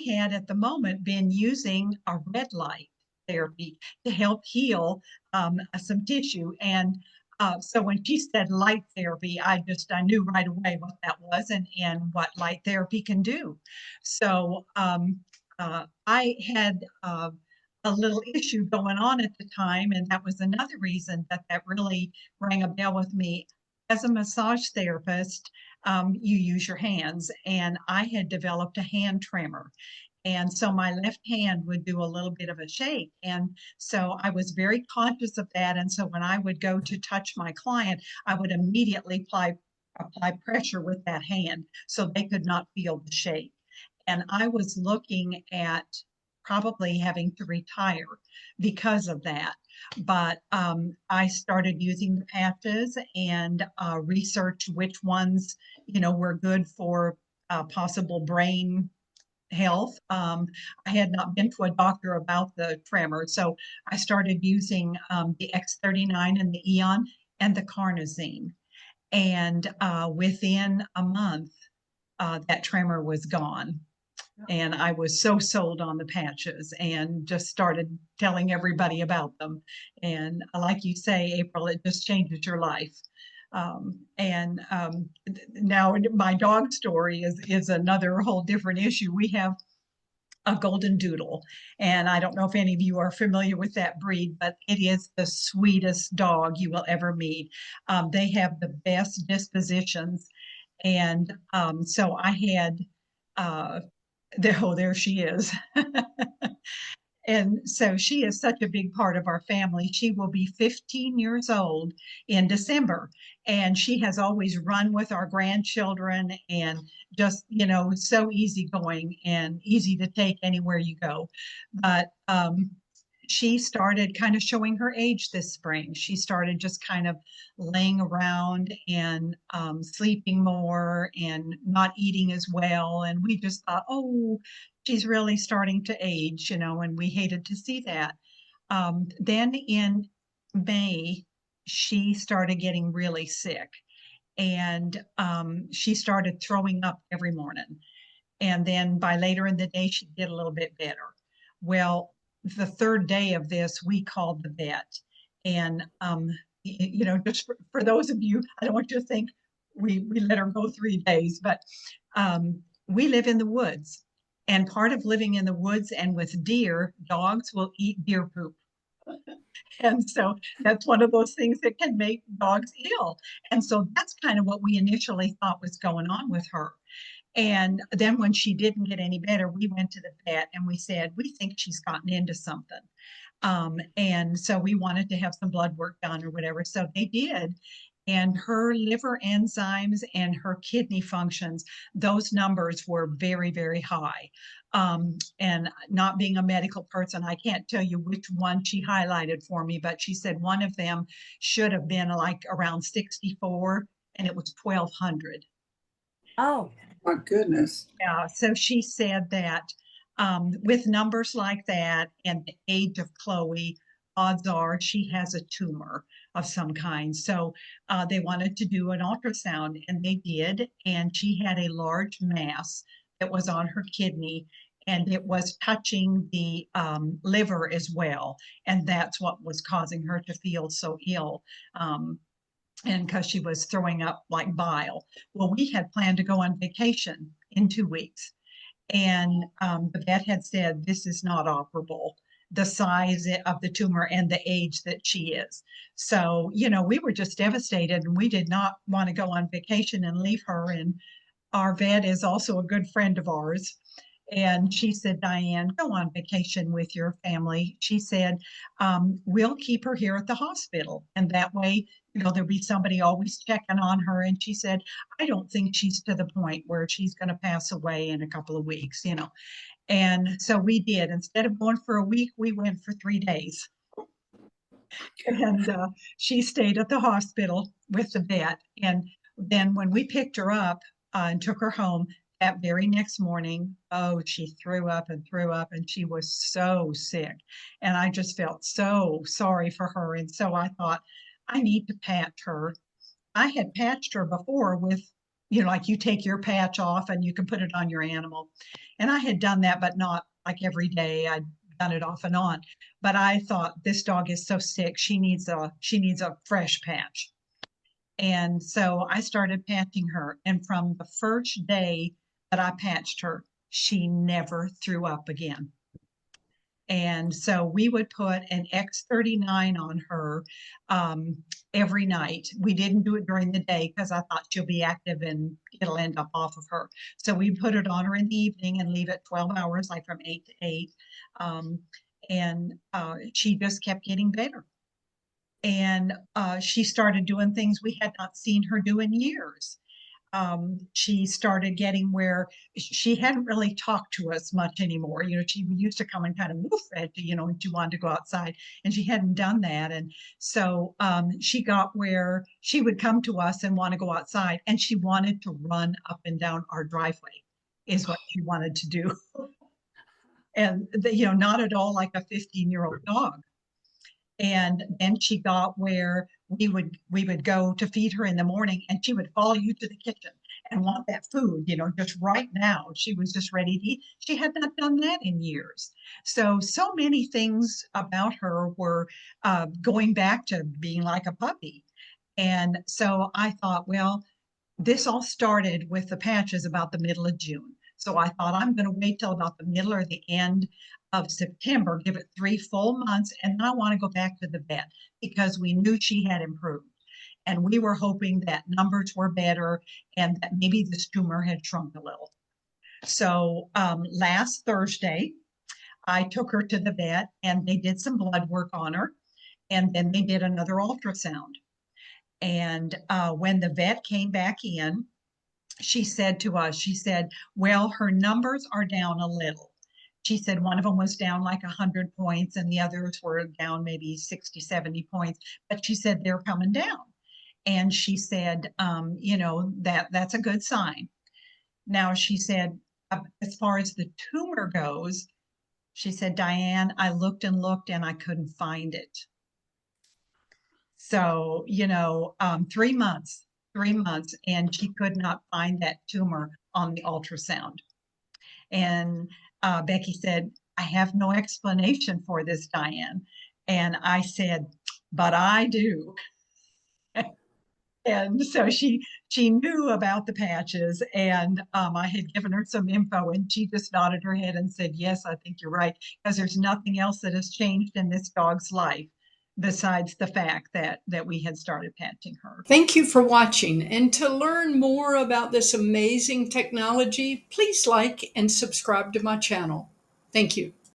had at the moment been using a red light therapy to help heal some tissue. And so when she said light therapy, I knew right away what that was and what light therapy can do. So I had a little issue going on at the time, and that was another reason that that really rang a bell with me. As a massage therapist, you use your hands, and I had developed a hand tremor. And so my left hand would do a little bit of a shake. And so I was very conscious of that. And so when I would go to touch my client, I would immediately apply pressure with that hand so they could not feel the shake. And I was looking at probably having to retire because of that. But I started using the patches and researched which ones, were good for possible brain health. I had not been to a doctor about the tremor, so I started using the X39 and the Eon and the Carnosine. And within a month, that tremor was gone. And I was so sold on the patches and just started telling everybody about them. And like you say, April, it just changes your life. Now my dog story is another whole different issue. We have a golden doodle, and I don't know if any of you are familiar with that breed, but it is the sweetest dog you will ever meet. They have the best dispositions, and so I had there she is. And so she is such a big part of our family. She will be 15 years old in December. And she has always run with our grandchildren and just, so easygoing and easy to take anywhere you go. But she started kind of showing her age this spring. She started just kind of laying around and sleeping more and not eating as well. And we just thought, oh, she's really starting to age, and we hated to see that. Then in May, she started getting really sick, and she started throwing up every morning. And then by later in the day, she'd get a little bit better. Well, the third day of this, we called the vet. And, just for those of you, I don't want you to think we let her go 3 days, but we live in the woods. And part of living in the woods and with deer, dogs will eat deer poop. And so that's one of those things that can make dogs ill. And so that's kind of what we initially thought was going on with her. And then when she didn't get any better, we went to the vet and we said, we think she's gotten into something. And so we wanted to have some blood work done or whatever. So they did. And her liver enzymes and her kidney functions, those numbers were very, very high. And not being a medical person, I can't tell you which one she highlighted for me, but she said one of them should have been like around 64 and it was 1200. Oh, my goodness. Yeah, so she said that with numbers like that and the age of Chloe, odds are she has a tumor of some kind. So they wanted to do an ultrasound and they did. And she had a large mass that was on her kidney and it was touching the liver as well. And that's what was causing her to feel so ill. And because she was throwing up like bile. Well, we had planned to go on vacation in 2 weeks. And the vet had said, this is not operable, the size of the tumor and the age that she is. So, we were just devastated and we did not want to go on vacation and leave her. And our vet is also a good friend of ours. And she said, Diane, go on vacation with your family. She said, we'll keep her here at the hospital. And that way, there'll be somebody always checking on her. And she said, I don't think she's to the point where she's going to pass away in a couple of weeks, And so we did. Instead of going for a week, we went for 3 days. And she stayed at the hospital with the vet. And then when we picked her up and took her home, that very next morning, oh, she threw up and she was so sick. And I just felt so sorry for her. And so I thought, I need to patch her. I had patched her before with, like you take your patch off and you can put it on your animal. And I had done that, but not like every day. I'd done it off and on. But I thought this dog is so sick, she needs a fresh patch. And so I started patching her. And from the first day that I patched her, she never threw up again. And so we would put an X39 on her um, every night. We didn't do it during the day because I thought she'll be active and it'll end up off of her. So we put it on her in the evening and leave it 12 hours, like from 8 to 8. Um, and she just kept getting better. And she started doing things we had not seen her do in years. She started getting where she hadn't really talked to us much anymore. She used to come and kind of move at and she wanted to go outside, and she hadn't done that. And so she got where she would come to us and want to go outside, and she wanted to run up and down our driveway, is what she wanted to do. And not at all like a 15-year-old dog. And then she got where we would go to feed her in the morning, and she would follow you to the kitchen and want that food, just right now. She was just ready to eat. She had not done that in years. So many things about her were going back to being like a puppy. And so I thought, well, this all started with the patches about the middle of June. So I thought I'm going to wait till about the middle or the end of September, give it 3 full months, and then I want to go back to the vet because we knew she had improved. And we were hoping that numbers were better and that maybe this tumor had shrunk a little. So last Thursday, I took her to the vet and they did some blood work on her. And then they did another ultrasound. And when the vet came back in, she said to us, she said, well, her numbers are down a little. She said one of them was down like 100 points and the others were down maybe 60, 70 points. But she said they're coming down. And she said, that's a good sign. Now, she said, as far as the tumor goes, she said, Diane, I looked and looked and I couldn't find it. So, 3 months, and she could not find that tumor on the ultrasound. And Becky said, I have no explanation for this, Diane. And I said, but I do. And so she knew about the patches, and I had given her some info, and she just nodded her head and said, yes, I think you're right, because there's nothing else that has changed in this dog's life besides the fact that we had started patching her. Thank you for watching. And to learn more about this amazing technology, please like and subscribe to my channel. Thank you.